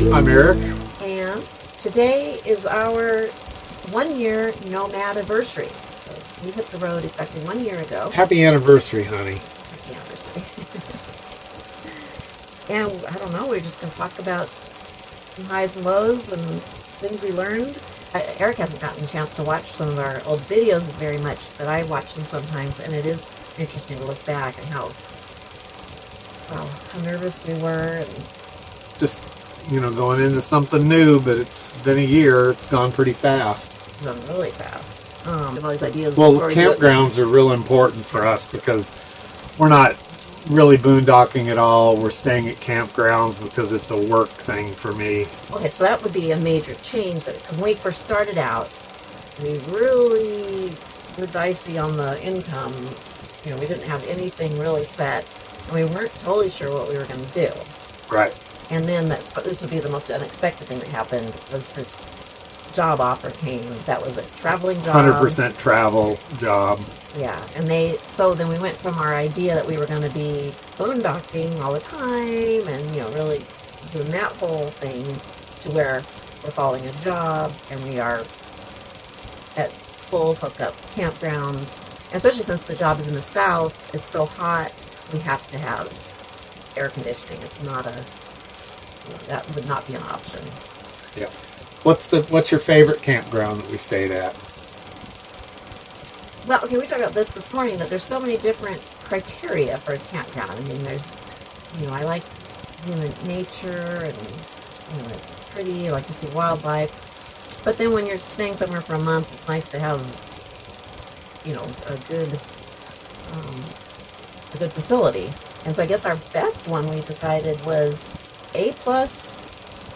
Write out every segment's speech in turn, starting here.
Caudelie. I'm Eric. And today is our 1 year nomadiversary. So we hit the road exactly 1 year ago. Happy anniversary, honey. Happy anniversary. And I don't know, we're just going to talk about some highs and lows and things we learned. Eric hasn't gotten a chance to watch some of our old videos very much, but I watch them sometimes, and it is interesting to look back and how nervous we were. And just, going into something new, but it's been a year. It's gone pretty fast. It's gone really fast. All these ideas. Well, campgrounds are real important for us because we're not really boondocking at all. We're staying at campgrounds because it's a work thing for me. Okay, so that would be a major change. Because when we first started out, we really were dicey on the income. We didn't have anything really set, and we weren't totally sure what we were going to do. Right. And then this would be the most unexpected thing that happened, was this job offer came. That was a traveling job. 100% travel job. Yeah, and then we went from our idea that we were going to be boondocking all the time and, really doing that whole thing to where we're following a job and we are at full hookup campgrounds. And especially since the job is in the south, it's so hot, we have to have air conditioning. It's not that would not be an option. Yeah. What's your favorite campground that we stayed at? Well, okay, we talked about this morning, that there's so many different criteria for a campground. I mean, there's, I like the nature and, pretty, I like to see wildlife. But then when you're staying somewhere for a month, it's nice to have, a good facility. And so I guess our best one we decided was A+.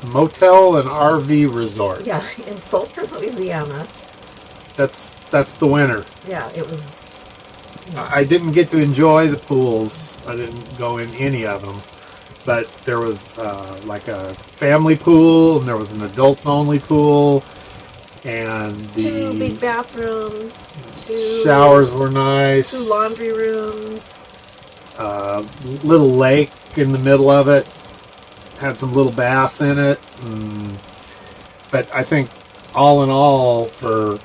Motel and RV resort. Yeah, in Sulphur, Louisiana. That's the winner. Yeah, it was. I didn't get to enjoy the pools. I didn't go in any of them. But there was like a family pool, and there was an adults-only pool, and the 2 big bathrooms, 2 showers were nice. 2 laundry rooms. Little lake in the middle of it. Had some little bass in it. But I think all in all, for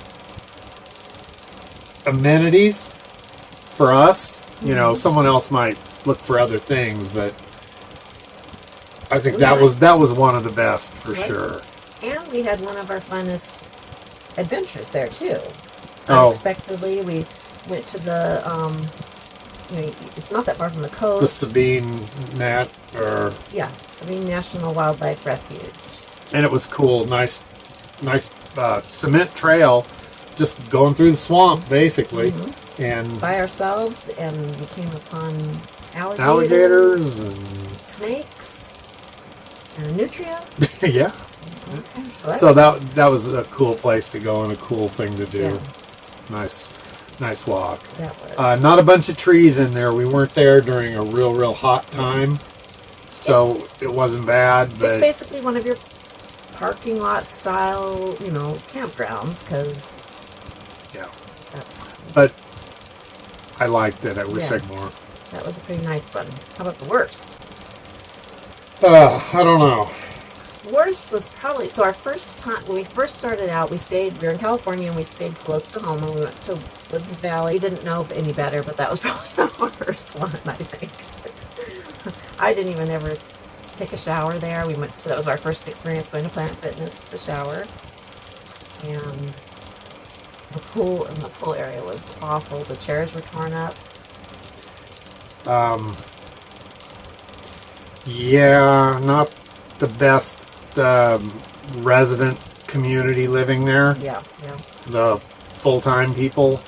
amenities for us, someone else might look for other things, but I think that was one of the best for sure. And we had one of our funnest adventures there too. Oh. Unexpectedly, we went to the it's not that far from the coast. The Sabine Sabine National Wildlife Refuge. And it was cool, nice cement trail, just going through the swamp basically, and by ourselves, and we came upon alligators and snakes and a nutria. Yeah. Okay, so that was a cool place to go and a cool thing to do. Yeah. Nice walk. That was. Not a bunch of trees in there. We weren't there during a real hot time, so it wasn't bad. But it's basically one of your parking lot style, campgrounds, because but I liked it. I wish I'd more. That was a pretty nice one. How about the worst? I don't know. Worst was probably, so our first time, when we first started out, we were in California and we stayed close to home, and we went to Woods Valley. We didn't know any better, but that was probably the worst one, I think. I didn't even ever take a shower there. That was our first experience going to Planet Fitness to shower. And the pool area was awful. The chairs were torn up. Not the best resident community living there. Yeah. The full-time people.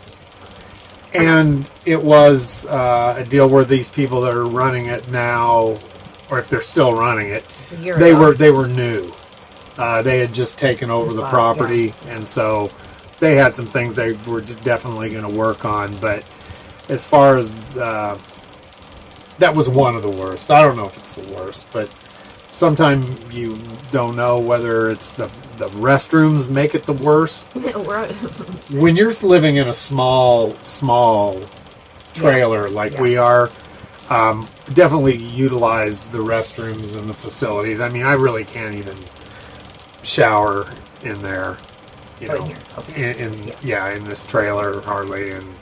And it was a deal where these people that are running it now, or if they're still running it, they were new. They had just taken over the property, and so they had some things they were definitely going to work on. But as far as that was one of the worst. I don't know if it's the worst, but sometimes you don't know whether it's the restrooms make it the worst. When you're living in a small trailer we are, definitely utilize the restrooms and the facilities. I mean, I really can't even shower in there, you know, in this trailer hardly, and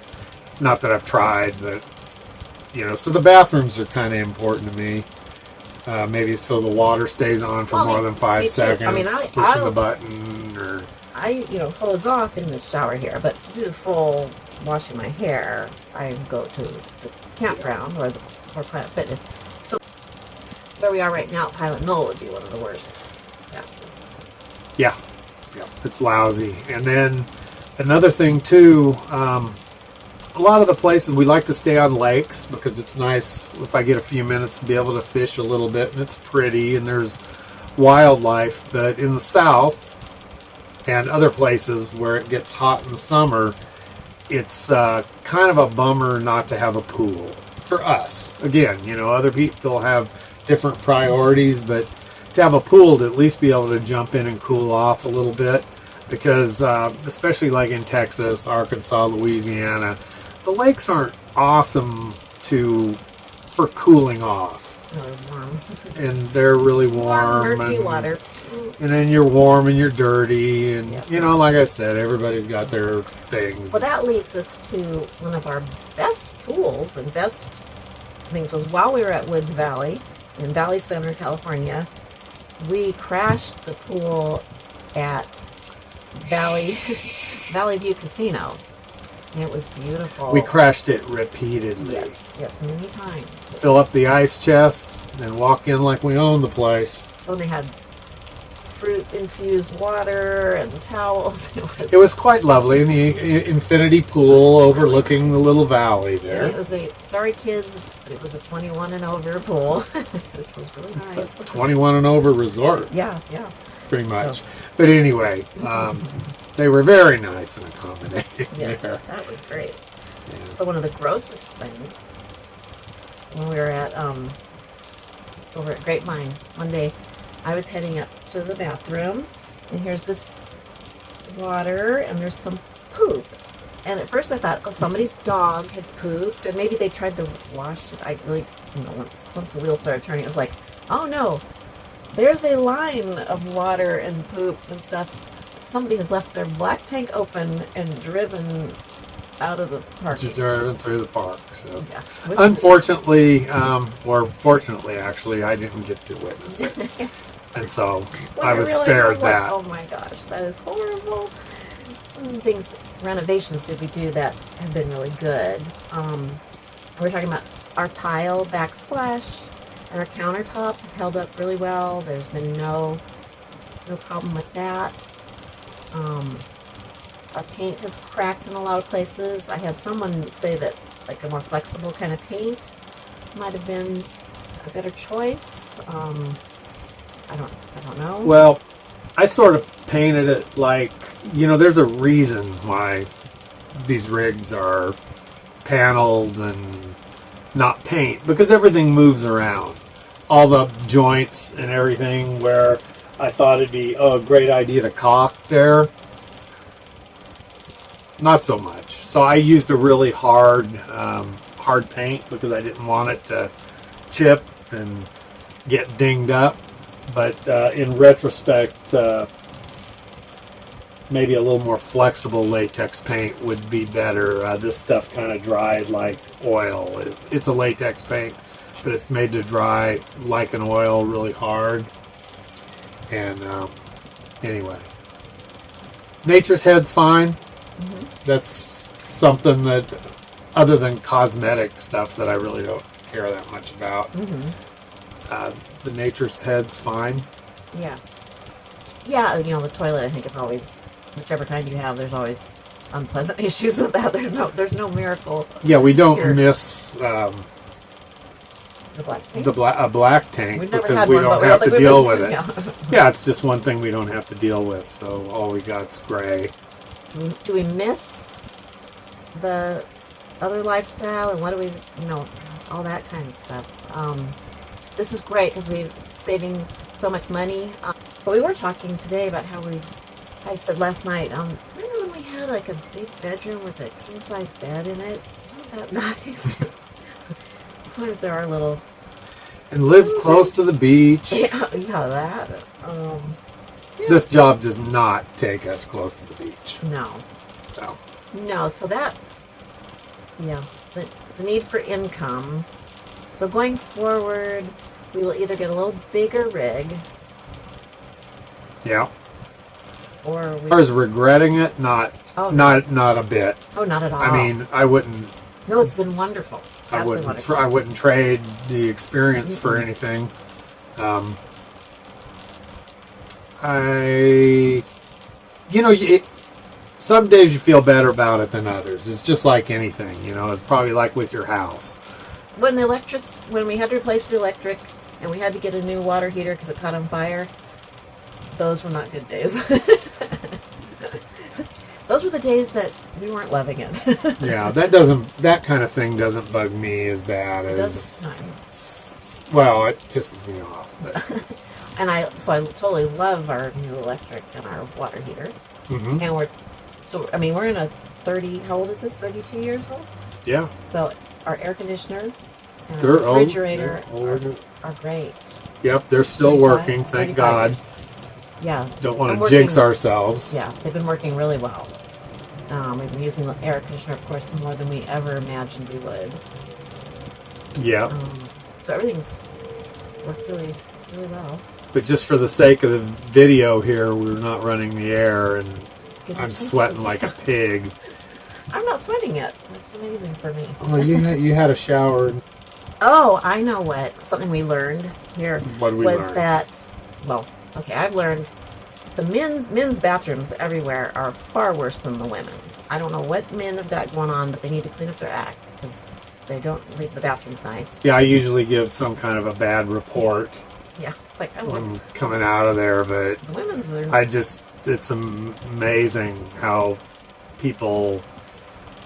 not that I've tried, but you know, so the bathrooms are kind of important to me. Maybe so the water stays on for more than 5 seconds. I mean, pushing the button, or I hose off in this shower here, but to do the full washing my hair, I go to the campground or Planet Fitness. So where we are right now, Pilot Knoll would be one of the worst bathrooms. Yeah, it's lousy. And then another thing too, a lot of the places we like to stay on lakes because it's nice if I get a few minutes to be able to fish a little bit, and it's pretty and there's wildlife. But in the south and other places where it gets hot in the summer, it's kind of a bummer not to have a pool for us. Again, you know, other people have different priorities, but to have a pool to at least be able to jump in and cool off a little bit, because especially like in Texas, Arkansas, Louisiana, the lakes aren't awesome for cooling off. Really warm. And they're really warm. Murky water. And then you're warm and you're dirty, and you know, like I said, everybody's got their things. Well, that leads us to one of our best pools and best things was while we were at Woods Valley in Valley Center, California, we crashed the pool at Valley View Casino. And it was beautiful. We crashed it repeatedly. Yes, many times. Fill up the ice chests and walk in like we own the place. Oh, they had fruit-infused water and towels. It was quite lovely in the infinity pool overlooking the little valley there. And it was sorry kids, but it was a 21 and over pool, which was really nice. It's a 21 and over resort. Yeah. Pretty much. So. But anyway, they were very nice and accommodating. Yes, there. That was great. Yeah. So one of the grossest things when we were at over at Grapevine one day, I was heading up to the bathroom, and here's this water, and there's some poop. And at first I thought, somebody's dog had pooped, and maybe they tried to wash it. I really, once the wheel started turning, it was like, oh no, there's a line of water and poop and stuff. Somebody has left their black tank open and driven out of the park. Driven through the park. So, yeah. Unfortunately, or fortunately, actually, I didn't get to witness it, and so I was spared that. Oh my gosh, that is horrible. Renovations did we do that have been really good. We're talking about our tile backsplash and our countertop have held up really well. There's been no problem with that. Our paint has cracked in a lot of places. I had someone say that like a more flexible kind of paint might have been a better choice. I don't know. Well, I sort of painted it like, there's a reason why these rigs are paneled and not paint, because everything moves around. All the joints and everything, where I thought it'd be a great idea to caulk there. Not so much. So I used a really hard paint because I didn't want it to chip and get dinged up. But in retrospect, maybe a little more flexible latex paint would be better. This stuff kind of dried like oil. It's a latex paint, but it's made to dry like an oil, really hard. And anyway, Nature's Head's fine. Mm-hmm. That's something that, other than cosmetic stuff, that I really don't care that much about. Mm-hmm. The Nature's Head's fine. Yeah, the toilet, I think, is always, whichever kind you have, there's always unpleasant issues with that. There's no miracle. Yeah, we don't miss the black tank. A black tank because we one, don't have to deal with it. Yeah. Yeah, it's just one thing we don't have to deal with. So all we got's gray. Do we miss the other lifestyle, and what do we, all that kind of stuff? This is great because we're saving so much money. But we were talking today about how I said last night, remember when we had like a big bedroom with a king-size bed in it? Wasn't that nice? sometimes there are little... And live close to the beach. Yeah, that. Yeah. This job does not take us close to the beach. No. So. No, so that... Yeah, the need for income. So going forward, we will either get a little bigger rig. Yeah. Or we... As far as regretting it, not a bit. Oh, not at all. I mean, I wouldn't... No, it's been wonderful. I wouldn't trade the experience for anything. Some days you feel better about it than others. It's just like anything, It's probably like with your house. When we had to replace the electric and we had to get a new water heater because it caught on fire, those were not good days. Those were the days that we weren't loving it. Yeah, that kind of thing doesn't bug me as bad as... It doesn't. Well, it pisses me off. But. And I totally love our new electric and our water heater. Mm-hmm. And we're in a 30, how old is this? 32 years old? Yeah. So our air conditioner and our refrigerator are great. Yep, they're still working, thank God. Years. Yeah. Don't want to jinx ourselves. Yeah, they've been working really well. We've been using the air conditioner, of course, more than we ever imagined we would. Yeah. So everything's worked really, really well. But just for the sake of the video here, we're not running the air, and I'm sweating like a pig. I'm not sweating it. That's amazing for me. Oh, you had a shower. Oh, I know something we learned here was that, I've learned the men's bathrooms everywhere are far worse than the women's. I don't know what men have got going on, but they need to clean up their act because they don't leave the bathrooms nice. Yeah, I usually give some kind of a bad report. Yeah, it's like I'm coming out of there, but the women's are... it's amazing how people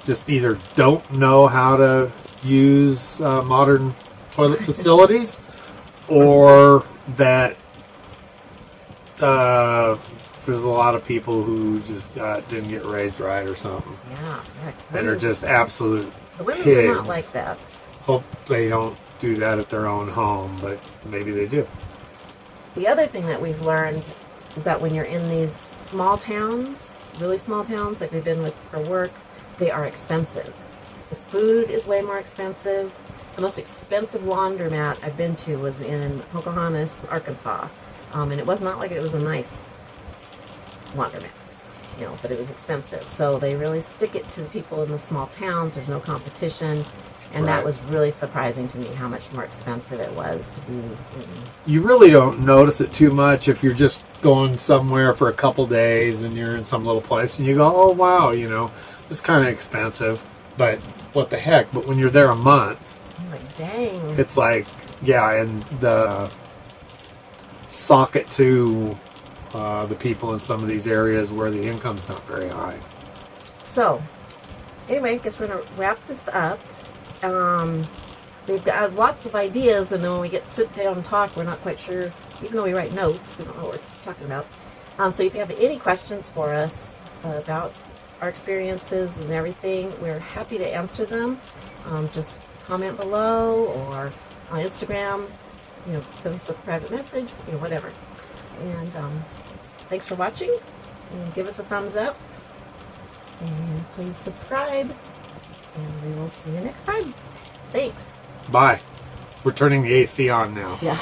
just either don't know how to use modern toilet facilities, or that there's a lot of people who just didn't get raised right or something. Yeah, and are just absolute the women's pigs. Are not like that. Hope they don't do that at their own home, but maybe they do. The other thing that we've learned is that when you're in these small towns, really small towns like we've been with for work, they are expensive. The food is way more expensive. The most expensive laundromat I've been to was in Pocahontas, Arkansas. And it was not like it was a nice laundromat, but it was expensive. So they really stick it to the people in the small towns. There's no competition. And that was really surprising to me how much more expensive it was to be in. You really don't notice it too much if you're just going somewhere for a couple days and you're in some little place and you go, oh, wow, this is kind of expensive. But what the heck? But when you're there a month, I'm like, dang. It's like, and the socket to the people in some of these areas where the income's not very high. So, anyway, I guess we're going to wrap this up. We've got lots of ideas, and then when we get to sit down and talk, we're not quite sure, even though we write notes, we don't know what we're talking about. So if you have any questions for us about our experiences and everything, we're happy to answer them. Just comment below or on Instagram, send us a private message, whatever. And thanks for watching, and give us a thumbs up, and please subscribe. And we will see you next time. Thanks. Bye. We're turning the AC on now. Yeah.